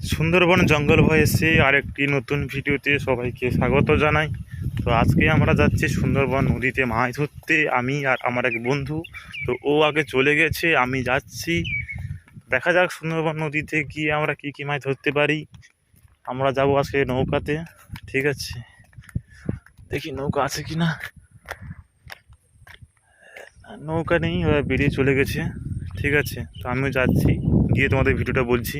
সুন্দরবন জঙ্গল ভয়েসে আরেকটি নতুন ভিডিওতে সবাইকে স্বাগত জানাই। তো আজকে আমরা যাচ্ছি সুন্দরবন নদীতে মাছ ধরতে, আমি আর আমার এক বন্ধু। তো ও আগে চলে গেছে, আমি যাচ্ছি। দেখা যাক সুন্দরবন নদীতে গিয়ে আমরা কি কি মাছ ধরতে পারি। আমরা যাবো আজকে নৌকাতে, ঠিক আছে। দেখি নৌকা আছে কিনা। নৌকা নেই, ওরা বেরিয়ে চলে গেছে, ঠিক আছে। তো আমিও যাচ্ছি, গিয়ে তোমাদের ভিডিওটা বলছি।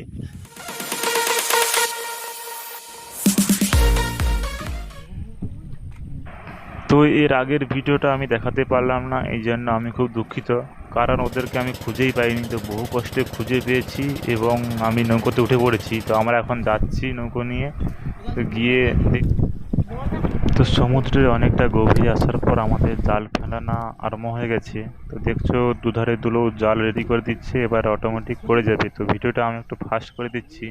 তো এর আগের ভিডিওটা আমি দেখাতে পারলাম না, এই জন্য আমি খুব দুঃখিত। কারণ ওদেরকে আমি খুঁজেই পাইনি, তো বহু কষ্টে খুঁজে পেয়েছি এবং আমি নৌকোতে উঠে পড়েছি। তো আমরা এখন যাচ্ছি নৌকো নিয়ে, তো গিয়ে তো সমুদ্রের অনেকটা গভীরে আসার পর আমাদের জাল ফেলানো আরম্ভ হয়ে গেছে। তো দেখছো দুধারে দুলো জাল রেডি করে দিচ্ছে, এবার অটোমেটিক পড়ে যাবে। তো ভিডিওটা আমি একটু ফাস্ট করে দিচ্ছি,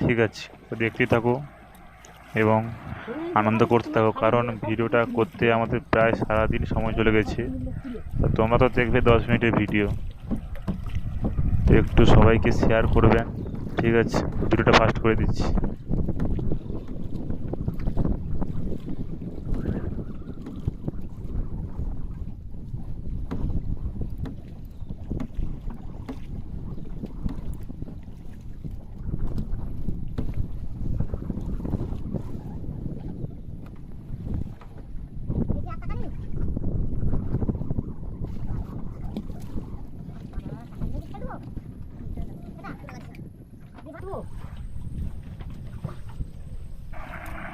ঠিক আছে। তো দেখতে থাকো এবং আনন্দ করতে থাকো, কারণ ভিডিওটা করতে আমাদের প্রায় সারাদিন সময় চলে গেছে। তো তোমরা তো দেখবে 10 মিনিটের ভিডিও, তো একটু সবাইকে শেয়ার করবেন, ঠিক আছে। ভিডিওটা ফাস্ট করে দিচ্ছি।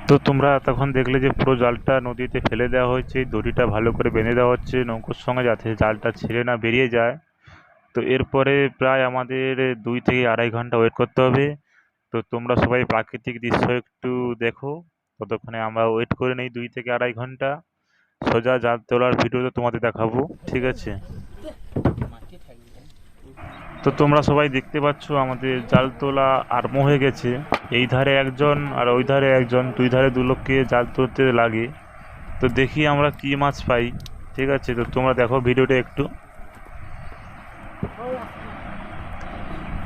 তো তোমরা তখন দেখলে যে পুরো জালটা নদীতে ফেলে দেওয়া হয়েছে, দড়িটা ভালো করে বেঁধে দেওয়া হচ্ছে নৌকোর সঙ্গে, যাতে জালটা ছেড়ে না বেরিয়ে যায়। তো এরপরে প্রায় আমাদের 2 থেকে আড়াই ঘন্টা ওয়েট করতে হবে। তো তোমরা সবাই প্রাকৃতিক দৃশ্য একটু দেখো, ততক্ষণে আমরা ওয়েট করে নেই 2 থেকে আড়াই ঘন্টা। সোজা জাল তোলার ভিডিও তো তোমাদের দেখাবো, ঠিক আছে। তো তোমরা সবাই দেখতে পাচ্ছ আমাদের জাল তোলা আরম্ভ হয়ে গেছে। এই ধারে একজন আর ওই ধারে একজন, 2 ধারে 2 লোককে জাল তুলতে লাগে। তো দেখি আমরা কি মাছ পাই, ঠিক আছে। তো তোমরা দেখো ভিডিওটা একটু।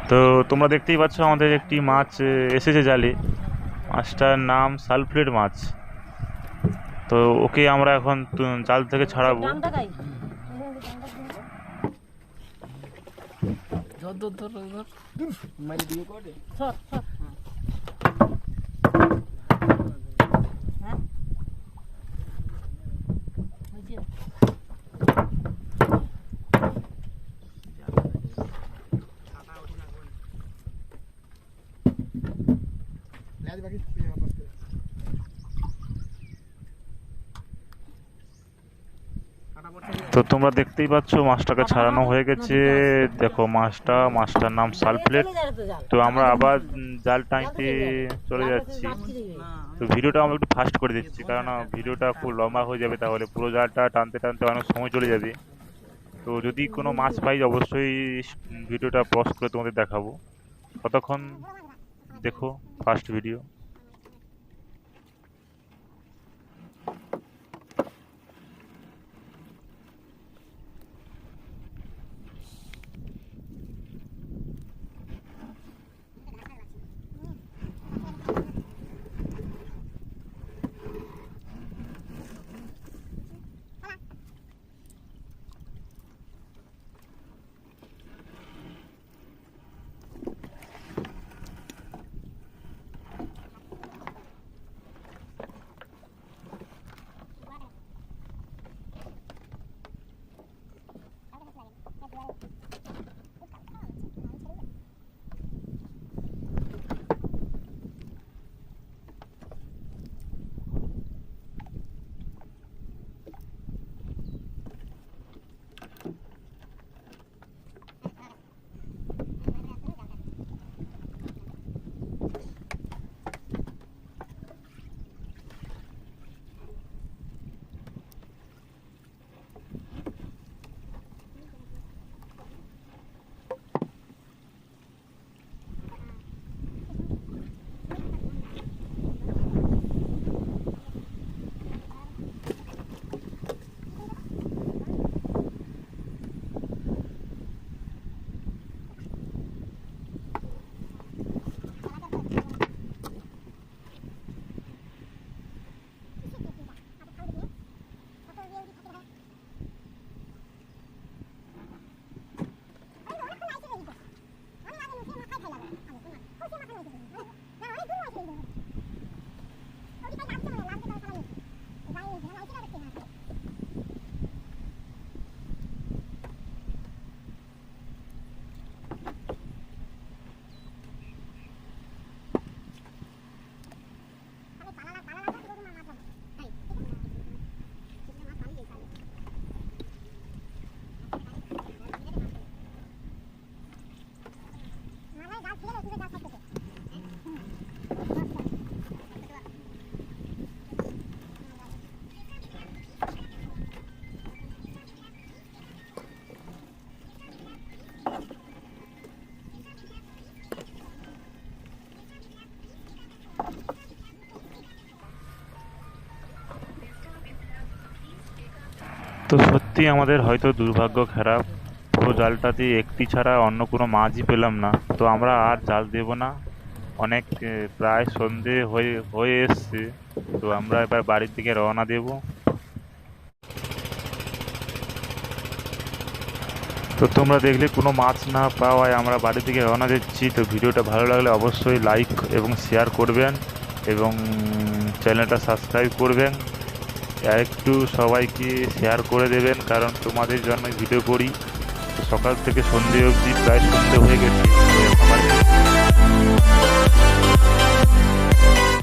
তো তোমরা দেখতেই পাচ্ছ আমাদের একটি মাছ এসেছে জালে। মাছটার নাম সালফ্লেট মাছ। তো ওকে আমরা এখন জাল থেকে ছাড়াবো। তো তোমরা দেখতেই পাচ্ছ মাছটাকে ছাড়ানো হয়ে গেছে। দেখো মাছটার নাম সালফ্লেট। তো আমরা আবার জাল টানতে চলে যাচ্ছি। তো ভিডিওটা আমি একটু ফাস্ট করে দিচ্ছি, কারণ ভিডিওটা খুব লম্বা হয়ে যাবে, তাহলে পুরো জালটা টানতে টানতে অনেক সময় চলে যাবে। তো যদি কোনো মাছ পাই অবশ্যই ভিডিওটা পজ করে তোমাদের দেখাবো। ততক্ষণ দেখো ফার্স্ট ভিডিও। সত্যি আমাদের হয়তো দুর্ভাগ্য খারাপ, পুরো জালটাতে একটি ছাড়া অন্য কোনো মাছই পেলাম না। তো আমরা আর জাল দেব না, অনেক প্রায় সন্ধে হয়ে হয়ে এসছে। তো আমরা এবার বাড়ির দিকে রওনা দেব। তো তোমরা দেখলে কোনো মাছ না পাওয়ায় আমরা বাড়ির দিকে রওনা দিচ্ছি। তো ভিডিওটা ভালো লাগলে অবশ্যই লাইক এবং শেয়ার করবেন এবং চ্যানেলটা সাবস্ক্রাইব করবেন। আর একটু সবাইকে শেয়ার করে দেবেন, কারণ তোমাদের জন্যই ভিডিও করি। তো সকাল থেকে সন্ধে অবধি প্রায় সন্ধে হয়ে গেছে, তো এখন বাড়ি